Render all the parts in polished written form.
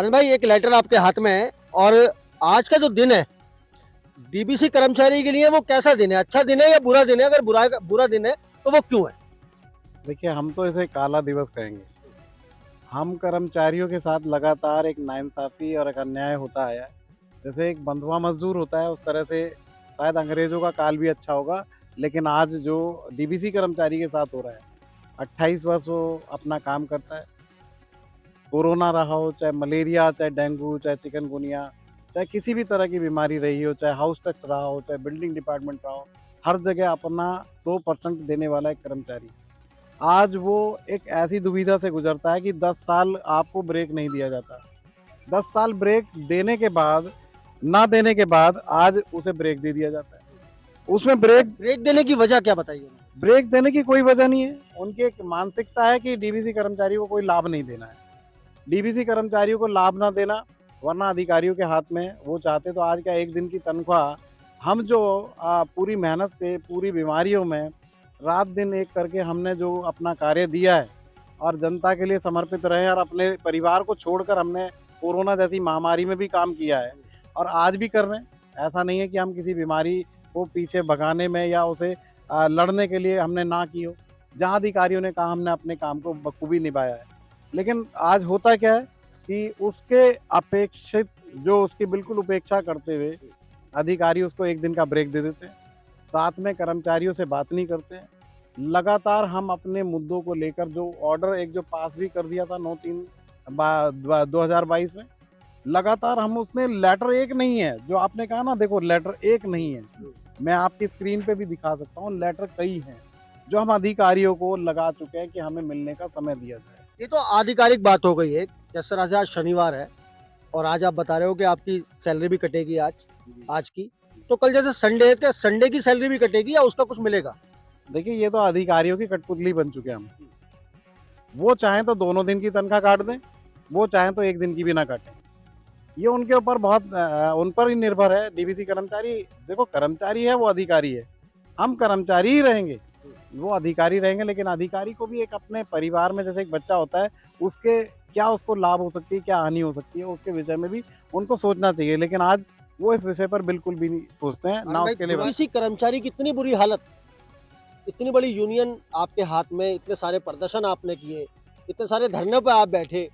आनंद भाई, एक लेटर आपके हाथ में है और आज का जो दिन है डीबीसी कर्मचारी के लिए वो कैसा दिन है? अच्छा दिन है या बुरा दिन है? अगर बुरा बुरा दिन है तो वो क्यों है? देखिए, हम तो इसे काला दिवस कहेंगे। हम कर्मचारियों के साथ लगातार एक नाइंसाफ़ी और एक अन्याय होता आया है। जैसे एक बंधुआ मज़दूर होता है, उस तरह से शायद अंग्रेज़ों का काल भी अच्छा होगा, लेकिन आज जो डीबीसी कर्मचारी के साथ हो रहा है, 28 वर्ष वो अपना काम करता है। कोरोना रहा हो, चाहे मलेरिया, चाहे डेंगू, चाहे चिकनगुनिया, चाहे किसी भी तरह की बीमारी रही हो, चाहे हाउस टैक्स रहा हो, चाहे बिल्डिंग डिपार्टमेंट रहा हो, हर जगह अपना 100% देने वाला एक कर्मचारी। आज वो एक ऐसी दुविधा से गुज़रता है कि 10 साल आपको ब्रेक नहीं दिया जाता। 10 साल ब्रेक देने के बाद, ना देने के बाद आज उसे ब्रेक दे दिया जाता है। उसमें ब्रेक देने की वजह क्या बताइए? ब्रेक देने की कोई वजह नहीं है। उनकी एक मानसिकता है कि डीबीसी कर्मचारियों को कोई लाभ नहीं देना है। डीबीसी कर्मचारियों को लाभ ना देना, वरना अधिकारियों के हाथ में है। वो चाहते तो आज का 1 दिन की तनख्वाह हम जो पूरी मेहनत से, पूरी बीमारियों में रात-दिन एक करके हमने जो अपना कार्य दिया है और जनता के लिए समर्पित रहे और अपने परिवार को छोड़कर हमने कोरोना जैसी महामारी में भी काम किया है और आज भी कर रहे हैं। ऐसा नहीं है कि हम किसी बीमारी को पीछे भगाने में या उसे लड़ने के लिए हमने ना की हो। जहाँ अधिकारियों ने कहा, हमने अपने काम को बखूबी निभाया है। लेकिन आज होता क्या है कि उसके अपेक्षित, जो उसकी बिल्कुल उपेक्षा करते हुए अधिकारी उसको 1 दिन का ब्रेक दे देते हैं। साथ में कर्मचारियों से बात नहीं करते हैं। लगातार हम अपने मुद्दों को लेकर जो ऑर्डर एक जो पास भी कर दिया था 9/3 2022 में, लगातार हम उसमें लेटर एक नहीं है, जो आपने कहा ना, देखो लेटर एक नहीं है। मैं आपकी स्क्रीन पे भी दिखा सकता हूँ, लेटर कई हैं, जो हम अधिकारियों को लगा चुके हैं कि हमें मिलने का समय दिया जाए। ये तो आधिकारिक बात हो गई है। जैसे आज शनिवार है और आज आप बता रहे हो कि आपकी सैलरी भी कटेगी आज की। तो कल जैसे संडे है, क्या संडे की सैलरी भी कटेगी या उसका कुछ मिलेगा? देखिए, ये तो अधिकारियों की कठपुतली बन चुके हैं हम। वो चाहें तो दोनों दिन की तनख्वाह काट दें, वो चाहें तो 1 दिन की भी ना काटें। ये उनके ऊपर बहुत उन पर ही निर्भर है। डीबीसी कर्मचारी, देखो कर्मचारी है, वो अधिकारी है। हम कर्मचारी ही रहेंगे, वो अधिकारी रहेंगे, लेकिन अधिकारी को भी एक अपने परिवार में जैसे एक बच्चा होता है, उसके क्या उसको लाभ हो सकती है, क्या हानि हो सकती है, उसके विषय में भी उनको सोचना चाहिए। लेकिन आज वो इस विषय पर बिल्कुल भी नहीं सोचते हैं, आनंद ना भाई, उसके लिए डीबीसी कर्मचारी की इतनी बुरी हालत, इतनी बड़ी यूनियन आपके हाथ में, इतने सारे प्रदर्शन आपने किए, इतने सारे धरने पे आप बैठे,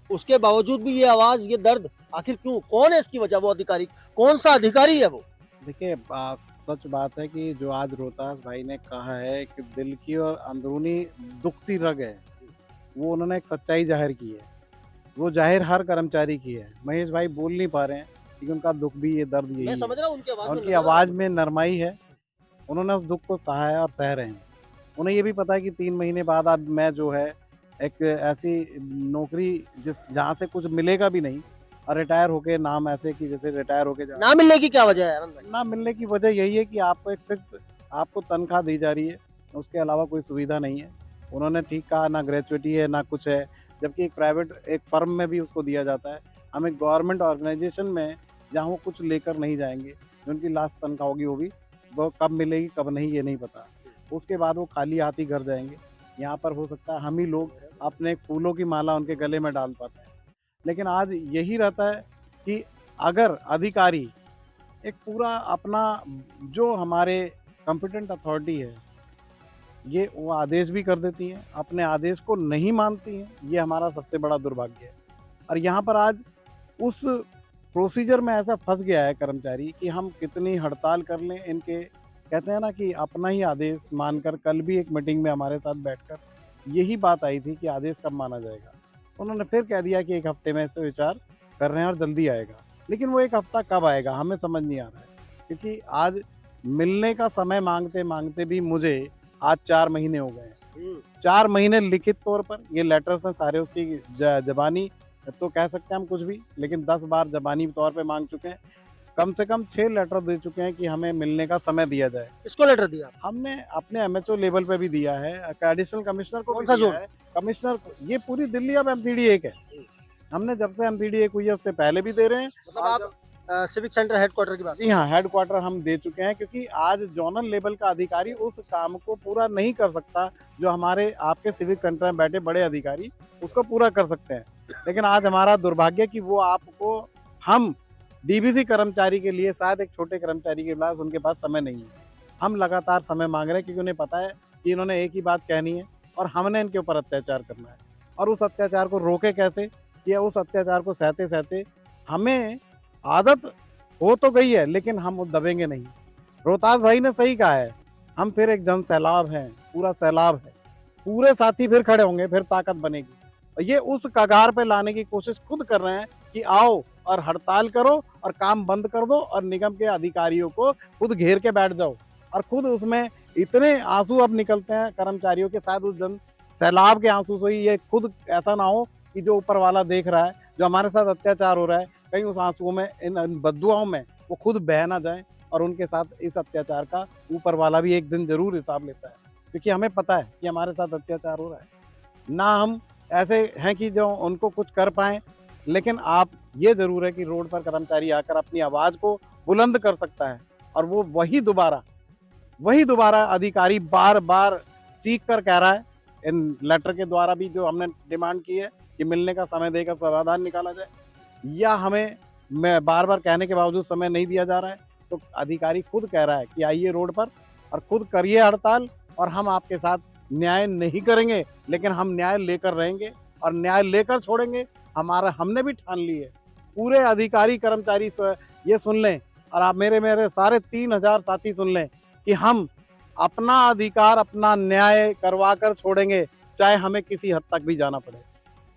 उसके बावजूद भी ये आवाज, ये दर्द आखिर क्यों? कौन है इसकी वजह? वो अधिकारी कौन सा अधिकारी है वो? देखिए, सच बात है कि जो आज रोहतास भाई ने कहा है कि दिल की और अंदरूनी दुखती रग है, वो उन्होंने एक सच्चाई ज़ाहिर की है। वो ज़ाहिर हर कर्मचारी की है। महेश भाई बोल नहीं पा रहे हैं, क्योंकि उनका दुःख भी, ये दर्द मैं यही है समझ रहा हूँ उनकी आवाज और में उनकी नजर आ रहा है आवाज़ मुझे। में नरमाई है। उन्होंने उस दुःख को सहा है और सह रहे हैं। उन्हें ये भी पता है कि 3 महीने बाद अब मैं जो है एक ऐसी नौकरी जहाँ से कुछ मिलेगा भी नहीं और रिटायर होके नाम ऐसे कि जैसे रिटायर होके जा, ना मिलने की क्या वजह है आनंद भाई? ना मिलने की वजह यही है कि आपको एक फिक्स आपको तनख्वाह दी जा रही है, उसके अलावा कोई सुविधा नहीं है। उन्होंने ठीक कहा, ना ग्रेच्युइटी है, ना कुछ है, जबकि एक प्राइवेट एक फर्म में भी उसको दिया जाता है। हम एक गवर्नमेंट ऑर्गेनाइजेशन में जहाँ वो कुछ लेकर नहीं जाएँगे, जो उनकी लास्ट तनख्वाह होगी वो कब मिलेगी, कब नहीं, ये नहीं पता। उसके बाद वो खाली हाथ ही घर जाएँगे। यहाँ पर हो सकता है हम ही लोग अपने फूलों की माला उनके गले में डाल पाते हैं। लेकिन आज यही रहता है कि अगर अधिकारी एक पूरा अपना, जो हमारे कॉम्पिटेंट अथॉरिटी है, ये वो आदेश भी कर देती हैं, अपने आदेश को नहीं मानती हैं, ये हमारा सबसे बड़ा दुर्भाग्य है। और यहाँ पर आज उस प्रोसीजर में ऐसा फँस गया है कर्मचारी कि हम कितनी हड़ताल कर लें, इनके कहते हैं ना कि अपना ही आदेश मानकर, कल भी एक मीटिंग में हमारे साथ बैठकर यही बात आई थी कि आदेश कब माना जाएगा। उन्होंने फिर कह दिया कि 1 हफ्ते में इस पे विचार कर रहे हैं और जल्दी आएगा। लेकिन वो 1 हफ्ता कब आएगा, हमें समझ नहीं आ रहा है। क्योंकि आज मिलने का समय माँगते-माँगते भी मुझे आज 4 महीने हो गए हैं। 4 महीने लिखित तौर पर ये लेटर्स हैं सारे, उसकी ज़बानी तो कह सकते हैं हम कुछ भी, लेकिन 10 बार ज़बानी तौर पे माँग चुके हैं। कम से कम 6 लेटर दे चुके हैं कि हमें मिलने का समय दिया जाए। किसको लेटर दिया? हमने अपने एमएचओ लेवल पे भी दिया है, एडिशनल कमिश्नर को भी कौन सा दिया जोन? है, कमिश्नर को, ये पूरी दिल्ली अब एमसीडी 1 है। हमने जब से एमसीडी 1 हुई है उससे पहले भी दे रहे हैं मतलब और आप सिविक सेंटर हेडक्वार्टर की बात? जी हाँ, हेडक्वार्टर हम दे चुके हैं, क्योंकि आज ज़ोनल लेवल का अधिकारी उस काम को पूरा नहीं कर सकता, जो हमारे आपके सिविक सेंटर में बैठे बड़े अधिकारी उसको पूरा कर सकते हैं। लेकिन आज हमारा दुर्भाग्य कि वो आपको हम डीबीसी कर्मचारी के लिए शायद एक छोटे कर्मचारी के पास उनके पास समय नहीं है। हम लगातार समय माँग रहे हैं क्योंकि उन्हें पता है कि इन्होंने एक ही बात कहनी है और हमने इनके ऊपर अत्याचार करना है। और उस अत्याचार को रोके कैसे? या उस अत्याचार को सहते-सहते हमें आदत हो तो गई है लेकिन हम दबेंगे नहीं। रोहतास भाई ने सही कहा है, हम फिर एक जन सैलाब हैं, पूरा सैलाब है। पूरे साथी फिर खड़े होंगे, फिर ताकत बनेगी। और ये उस कगार पे लाने की कोशिश खुद कर रहे हैं कि आओ और हड़ताल करो और काम बंद कर दो और निगम के अधिकारियों को खुद घेर के बैठ जाओ। और खुद उसमें इतने आंसू अब निकलते हैं कर्मचारियों के, शायद उस जन सैलाब के आंसू से ही ये खुद ऐसा ना हो कि जो ऊपर वाला देख रहा है, जो हमारे साथ अत्याचार हो रहा है, कहीं उस आंसुओं में, इन बद्दुआओं में वो खुद बह ना जाए और उनके साथ इस अत्याचार का ऊपर वाला भी एक दिन ज़रूर हिसाब लेता है। क्योंकि हमें पता है कि हमारे साथ अत्याचार हो रहा है। ना हम ऐसे हैं कि जो उनको कुछ कर पाएँ, लेकिन आप ये ज़रूर है कि रोड पर कर्मचारी आकर अपनी आवाज़ को बुलंद कर सकता है और वो वही दोबारा अधिकारी बार-बार चीख कर कह रहा है, इन लेटर के द्वारा भी जो हमने डिमांड की है कि मिलने का समय देकर समाधान निकाला जाए, या हमें मैं बार-बार कहने के बावजूद समय नहीं दिया जा रहा है, तो अधिकारी खुद कह रहा है कि आइए रोड पर और खुद करिए हड़ताल और हम आपके साथ न्याय नहीं करेंगे, लेकिन हम न्याय लेकर रहेंगे और न्याय लेकर छोड़ेंगे। हमने भी ठान ली है। पूरे अधिकारी कर्मचारी ये सुन लें और आप मेरे सारे 3000 साथी सुन लें कि हम अपना अधिकार, अपना न्याय करवा कर छोड़ेंगे, चाहे हमें किसी हद तक भी जाना पड़े।